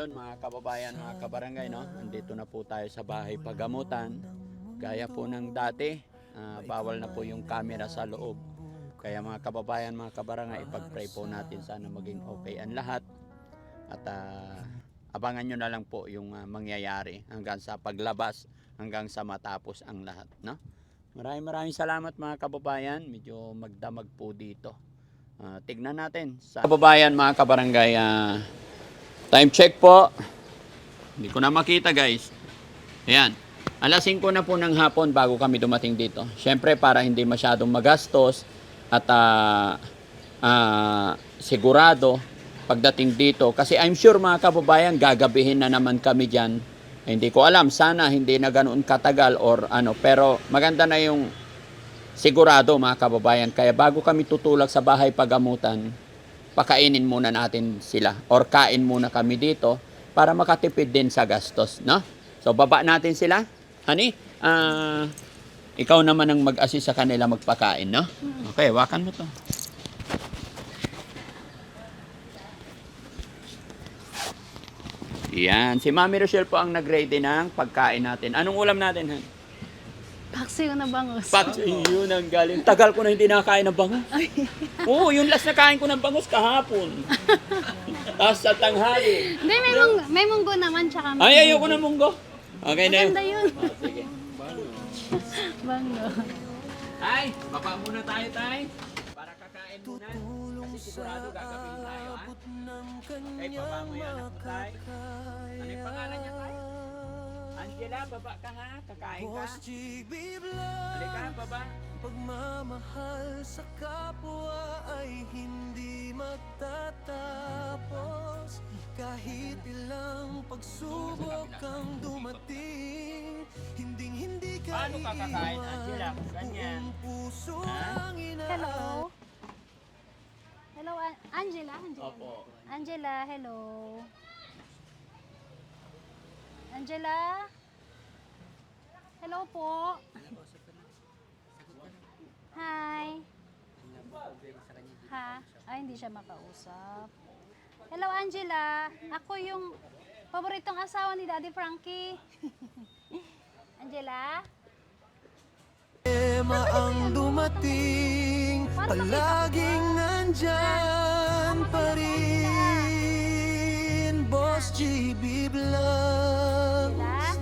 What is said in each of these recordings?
Yun, mga kababayan, mga kabarangay, no? Nandito na po tayo sa bahay pagamutan. Gaya po ng dati, bawal na po yung camera sa loob. Kaya mga kababayan, mga kabarangay, ipag-pray po natin sana maging okay ang lahat. At abangan nyo na lang po yung mangyayari hanggang sa paglabas, hanggang sa matapos ang lahat, no? Maraming salamat mga kababayan. Medyo magdamag po dito. Tignan natin. Kababayan, mga kabarangay, time check po. Hindi ko na makita, guys. Ayan. Alas 5 na po ng hapon bago kami dumating dito. Siyempre para hindi masyadong magastos at sigurado pagdating dito. Kasi I'm sure mga kababayan, gagabihin na naman kami dyan. Hindi ko alam, sana hindi na ganoon katagal or ano. Pero maganda na yung sigurado mga kababayan. Kaya bago kami tutulak sa bahay pagamutan, pakainin muna natin sila or kain muna kami dito para makatipid din sa gastos, no? So baba natin sila. Honey, ikaw naman ang mag-assist sa kanila magpakain, no? Okay, wakan mo to. Yan, si Mami Rochelle po ang nag-ready ng pagkain natin. Anong ulam natin, Han? Paksiw na bangus. Yun ang galing. Tagal ko na hindi nakakain ng bangus. Oo, yung last na kain ko ng bangus kahapon. Tapos sa tanghali. Hindi, may munggo naman, tsaka Ay, ayoko na munggo. Okay na yun. Maganda yun. Sige. Bango. Tay, baba muna tayo, Tay. Para kakain muna. Kasi sigurado gagawin tayo, ha? Okay, baba mo yan ako, Tay. Ano yung pangalan niya, Tay? Angela, baba ka ha. Kakain ka. Halika, baba. Pagmamahal sa kapwa ay hindi magtatapos. Kahit ilang pagsubok ang dumating, hindi ka Paano ka kakain, Angela? Kung ganyan. puso Ha? ang Hello? Hello, Angela? Opo. Angela, hello. Angela? Hello po. Hi. Ha? Ay, hindi siya makausap. Hello, Angela. Ako yung paboritong asawa ni Daddy Frankie. Angela? problema ang dumating, palaging nandyan pa rin. Boss GB Vlog, Angela?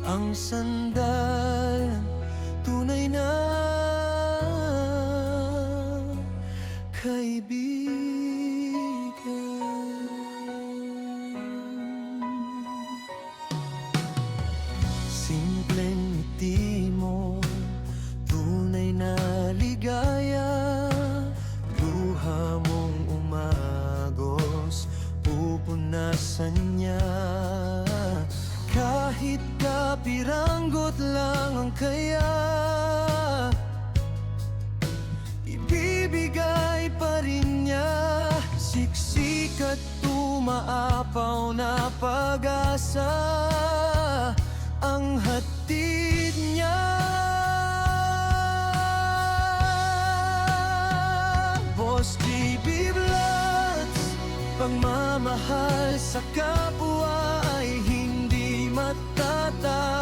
ang sandalan, tunay na kaibigan. Simpleng ngiti mo, tunay na ligaya. Luha mong umagos, pupunasan niya. Kahit kapiranggot lang ang kaya, ibibigay pa rin niya. Siksik at umaapaw na pag-asa ang hatid niya. Boss GB Vlogs, pagmamahal sa kapwa ay hindi matatapos.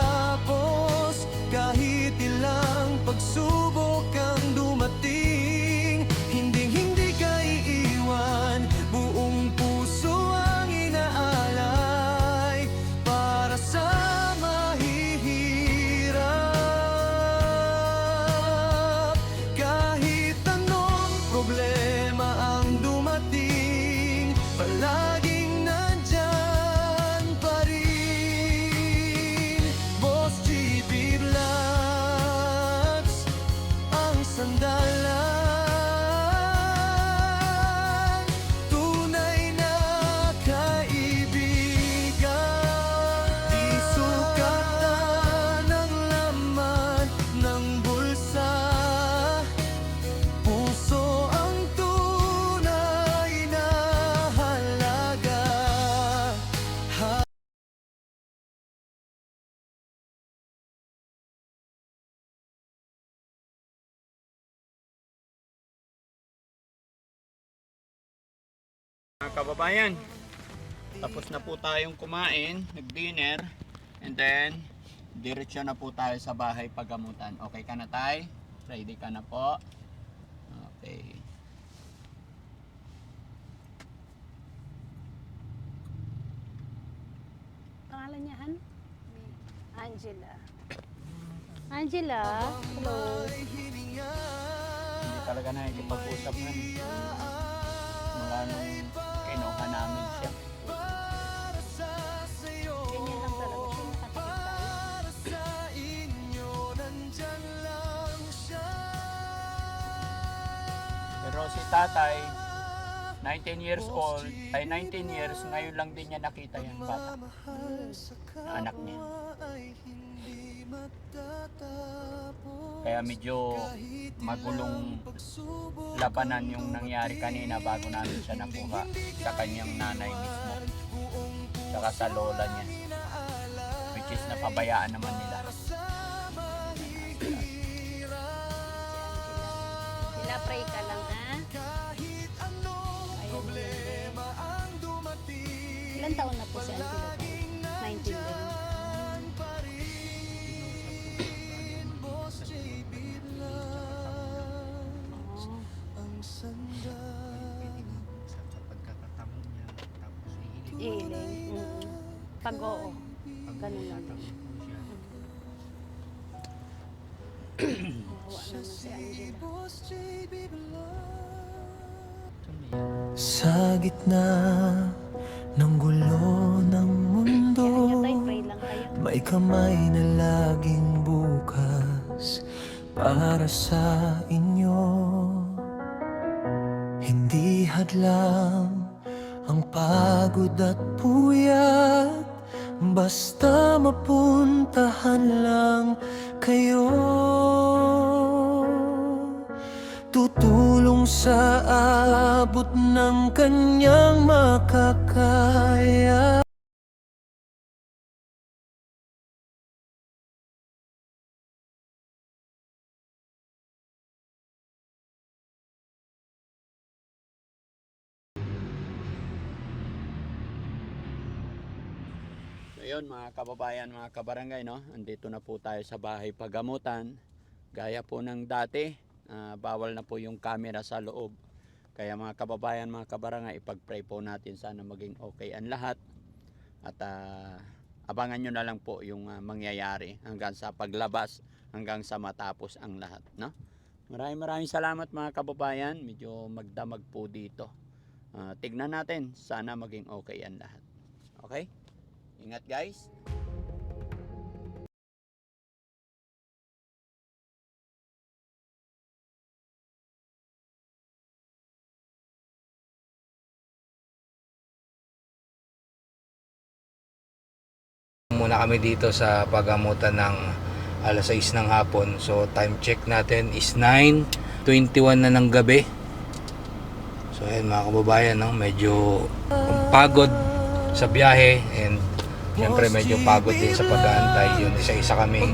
Kahit ilang pagsubok ang dumating, hindi ka iiwan. Buong puso ang inaalay para sa mahihirap. Kahit anong problema ang dumating, palaging nandyan pa rin. Boss GB Vlogs, ang sandalan, tunay na kaibigan. Di sukatan ang laman ng bulsa, puso ang tunay na halaga. Mga kababayan, Tapos na po tayong kumain, nag-dinner, and then diretso na po tayo sa bahay pagamutan. Okay ka na, tay? Ready ka na po? Okay. Pangalan niya, ano? Angela. Angela, hello. Hindi talaga nakikipag-usap na. Mula nung kinuha namin siya. Ganyan lang talaga siya, nakatikip tayo. Pero si tatay, 19 years old, ay 19 years, ngayon lang din niya nakita yung bata. Na anak niya. Kaya medyo magulong labanan yung nangyari kanina bago namin siya nakuha sa kanyang nanay mismo. Saka sa lola niya. Which is napabayaan naman nila. Pray ka lang, ha? Ayaw mo yun din. Ilan taon na po si Angela? 19 din. Iiling. Pag oo. Ganun lang. Kawawa naman si Angela. Sa gitna ng gulo ng mundo, Kaya tayo, pray lang kayo. may kamay na laging bukas para sa inyo. Hindi hadlang ang pagod at puyat, basta mapuntahan lang kayo. Tutulong sa abot ng kanyang makakaya. So yun mga kababayan, mga kabarangay, no? Andito na po tayo sa bahay pagamutan. Gaya po ng dati, bawal na po yung camera sa loob. Kaya mga kababayan, mga kabarangay, ipag-pray po natin sana maging okay ang lahat. At abangan nyo na lang po yung mangyayari hanggang sa paglabas, hanggang sa matapos ang lahat, no? Maraming salamat mga kababayan. Medyo magdamag po dito. Tignan natin, sana maging okay ang lahat. Okay? Ingat guys. Muna kami dito sa pagamutan ng alas 6 ng hapon. So time check natin is 9:21 na ng gabi. So ayan mga kababayan, no? Medyo pagod sa biyahe and syempre medyo pagod din sa pag-aantay. Yun, isa-isa kaming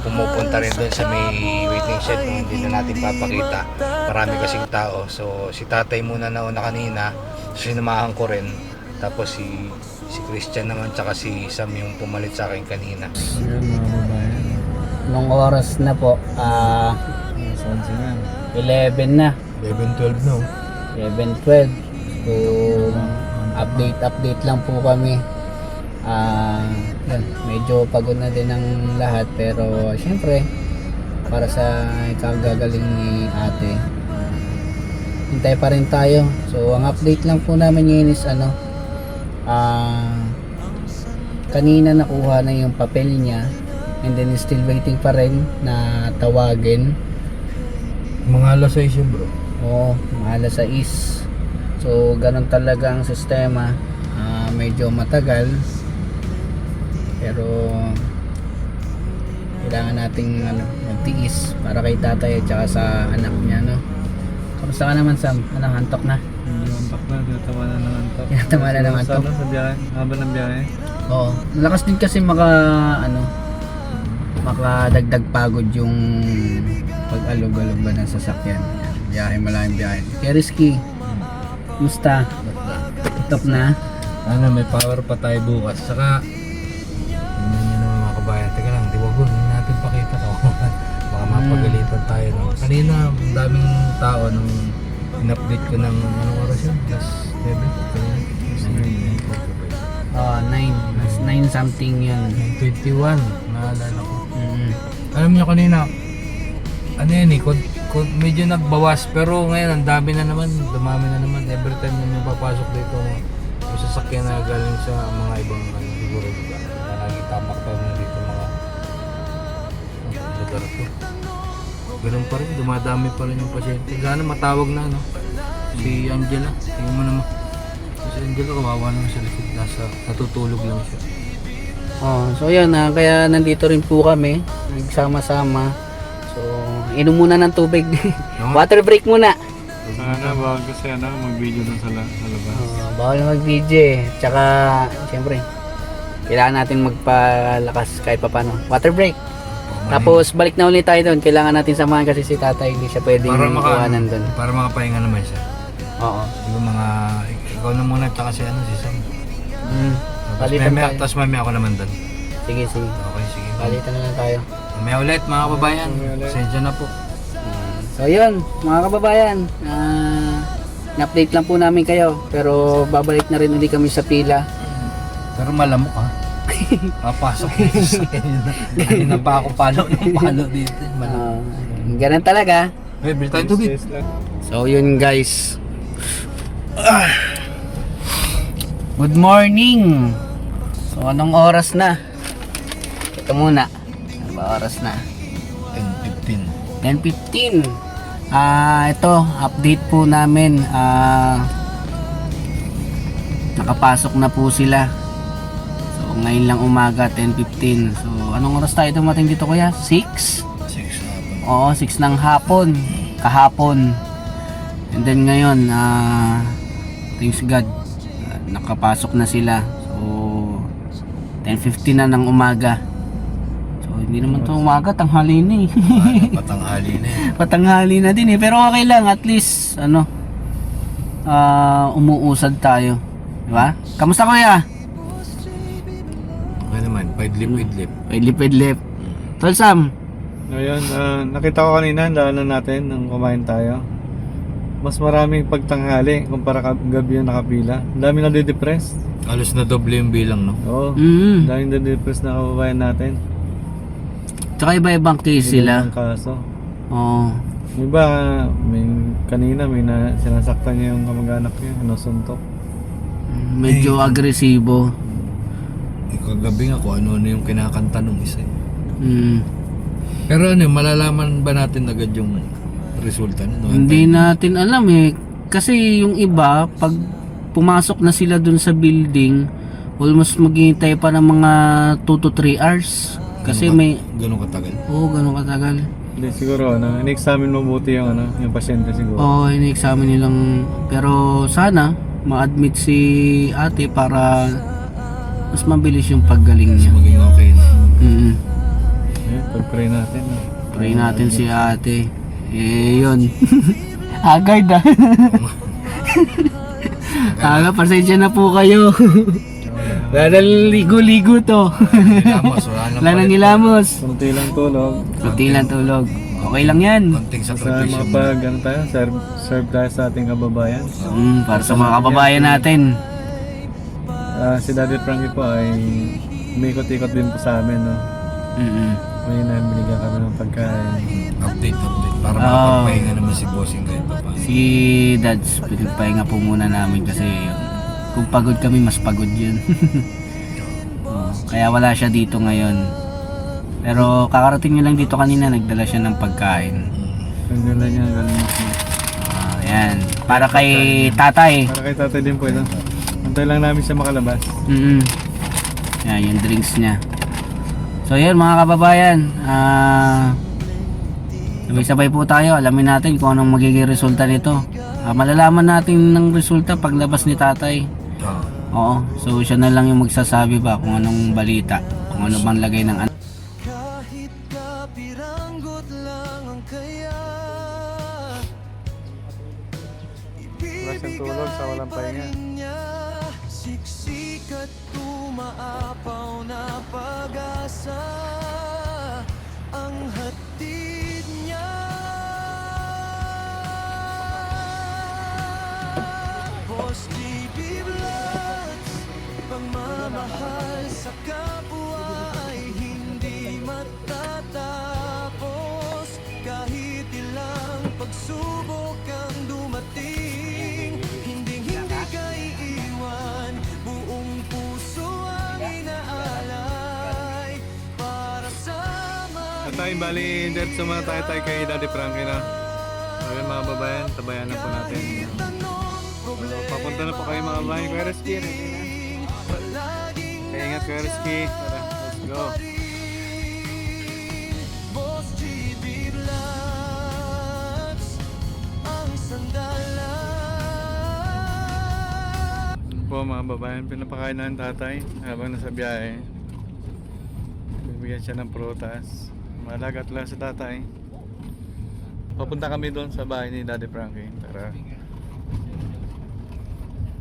pumupunta rin doon sa may waiting shed kung hindi na natin papakita. Marami kasing tao. So si tatay muna nauna kanina, sinamahan ko rin. Tapos si Christian naman tsaka si Sam yung pumalit sa akin kanina. Nung oras na po, 11 na. 11-12 no? 11-12. So, update lang po kami. Yan, medyo pagod na din ang lahat. Pero, syempre, para sa ikagagaling ni ate, hintay pa rin tayo. So, ang update lang po namin yun is kanina nakuha na yung papel niya and then still waiting pa rin na tawagin. Mga alas 6 yun bro. Oo, mahal sa is. So ganun talaga ang sistema. Medyo matagal pero kailangan nating magtiis para kay tatay at saka sa anak niya, no? Kamusta ka naman, Sam? Anong antok na? Antok na, tinatawa na ng antok. Tinatawa na ng antok? Sa biyahe, habang ng biyahe. Oo. Malakas din kasi makadagdag pagod yung pag-alog-alog ba ng sasakyan. Biyahe, malaking biyahe. Kaya risky. Musta? Tutok na? Ano, may power pa tayo bukas. Saka, tingnan nyo naman mga kabayan. Teka lang, di ba hindi natin pakita to. Baka mapagalitan tayo. No? Kanina, ang daming tao nung in-update ko ng anong oras yun? Plus 7? 9 something yun. 21, naalala ko. Alam niyo kanina, ano yan eh, medyo nagbawas pero ngayon ang dami na naman, dumami na naman. Every time na may papasok dito, yung sasakyan na galing sa mga ibang siguro na nagitamak pa mo dito mga lugar to. Ganun pa rin, dumadami pa rin yung pasyente. Sana matawag na, no? Si Angela, tingnan mo naman. Si Angela, kawawa naman sa likod, natutulog lang siya. So yun, kaya nandito rin po kami, nagsama-sama. So, inom muna ng tubig. Water break muna. Sana bawal kasi mag-video dun sa labas. Bawal mag-video eh. Tsaka, siyempre, kailangan natin magpalakas kahit pa paano. Water break. Tapos, balik na ulit tayo doon. Kailangan natin samahan kasi si tatay, hindi siya pwedeng kuhanan doon. Para makapahinga naman siya. Oo. Diba ikaw na muna at saka si Sam. Palitan tayo. Tapos mamaya ako naman doon. Sige. Okay, sige. Palitan na lang tayo. Mamaya ulit mga kababayan. Pasensya na po. So yun, mga kababayan, na-update lang po namin kayo. Pero babalik na rin ulit kami sa pila. Pero malamok ha. Papasok dito sa kanya. Kanina pa ako palo dito. Ganun talaga. Hey, bili tayo tubig. So yun guys. Good morning. So anong oras na? Ito muna. Ano ba oras na? 10:15. Ito, update po namin. Nakapasok na po sila. So ngayon lang umaga, 10:15. So anong oras tayo dumating dito kuya? 6? 6 Oo, 6 ng hapon. Kahapon. And then ngayon, thanks God, nakapasok na sila. So 10:15 na ng umaga. So hindi naman to umaga, tanghali na eh. Patanghali na eh. Patanghali na din eh. Pero okay lang, at least umuusad tayo. Diba? Kamusta kuya? Okay naman, paidlip. Paidlip. Tol Sam? Ngayon, nakita ko kanina, daanan natin nung kumain tayo. Mas maraming pagtanghali kumpara gabi yung nakapila. Ang dami na de-depressed. Alos na doble yung bilang, no? Oo. Mm. Daming de-depressed na kababayan natin. Tsaka iba-ibang case sila. Ang kaso. Oo. Yung iba, kanina may sinasaktan niya yung kamag-anak niya, sinusuntok. Medyo agresibo. Kagabi nga kung ano yung kinakanta nung isa. Mm. Pero malalaman ba natin agad yung resulta? No? Hindi natin alam eh. Kasi yung iba, pag pumasok na sila dun sa building, almost maghihintay pa ng mga 2 to 3 hours. Kasi Ganun katagal? Oo, ganun katagal. Hindi, siguro, in-examine mabuti yung, yung pasyente siguro. Oo, ini-examine nilang. Pero sana, ma-admit si ate para mas mabilis yung paggaling niya. Maging okay na. Pag-pray natin. Pray natin si ate. Yun. Agad ah. Pasensya na po kayo. Wala nang ligo-ligo to. Wala nang ilamos. Kunti lang tulog. Kunti lang tulog. Okay lang yan. Konting Sa sakripisyo. serve tayo sa ating kababayan. Para sa mga kababayan natin. Si Daddy Frankie po ay umikot-ikot din po sa amin. No? May binigyan kami ng pagkain. Update. Para makapagpahinga naman si Bossing kahit pa paano. Si Dads, pinagpahinga po muna namin kasi kung pagod kami, mas pagod yun. Kaya wala siya dito ngayon. Pero kakarating niya lang dito kanina, nagdala siya ng pagkain. Ang ganda niya, galing. Ayan, para kay tatay. Para kay tatay din po ito. Antay lang namin siya makalabas. Yan, yung drinks niya. So yun mga kababayan, sabay-sabay po tayo, alamin natin kung anong magiging resulta nito. Malalaman natin ng resulta paglabas ni tatay. Oo, so siya na lang yung magsasabi ba kung anong balita, kung ano bang lagay ng Kahit kapiranggot lang ang kaya. Wala siyang tulog sa walang pahinga. Siksi pag-asa ang hatid niya. Boss JB Vlogs, pagmamahal sa kapwa ay hindi matatapos. Kahit ilang pagsubok ang dumating, hindi ka iiwan. Buong puso ang inaalay para sa At tayo bali, diretso muna tayo kay Daddy Frankie na. Ayun mga babayan, tabayan na po natin. Papunta na po kayo mga babayan. Kuya Rizky, ready na? Kaya ingat Kuya Rizky. Tara, let's go. Boss JB Vlogs, ang sandalan. Yun po mga babayan, pinapakain na ng tatay habang nasa biyahe. Bibigyan siya ng prutas. Malagat lang sa tatay. Papunta kami doon sa bahay ni Daddy Frankie. Tara.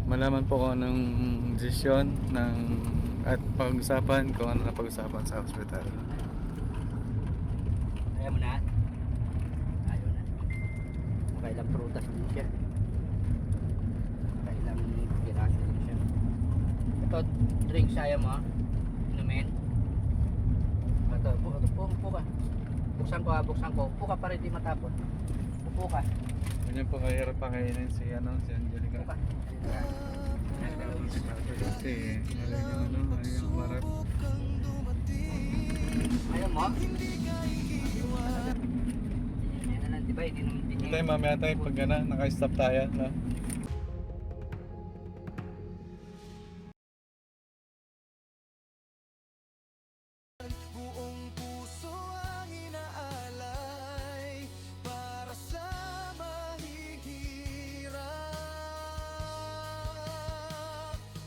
Malaman po kung anong desisyon ng at pag-usapan kung ano na pag-usapan sa hospital. Ayaw mo na? Ayaw na. Kailang prutas din siya. Kailang piraso din siya. Ito, drinks ayaw mo? Inumin? Ito, upo ka. Buksan ko. Upo ka para hindi matapon. Upo ka. Ganyan po kahirap pakainin si Angelica. Upo ka. Kasi ayaw yung marap. Ayaw mo? Yan na lang, di ba? Hindi naman din Tayo mamaya tayo pag naka-stop tayo. No? Buong puso ang inaalay para sa mahihirap.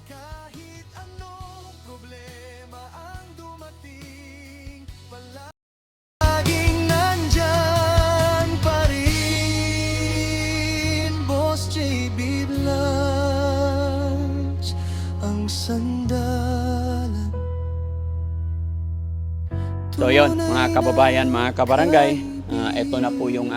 Kahit anong problema ang dumating, palaging nandyan pa rin. Boss JB Vlogs, ang sandalan. So yun, mga kababayan, mga kabarangay, ito na po yung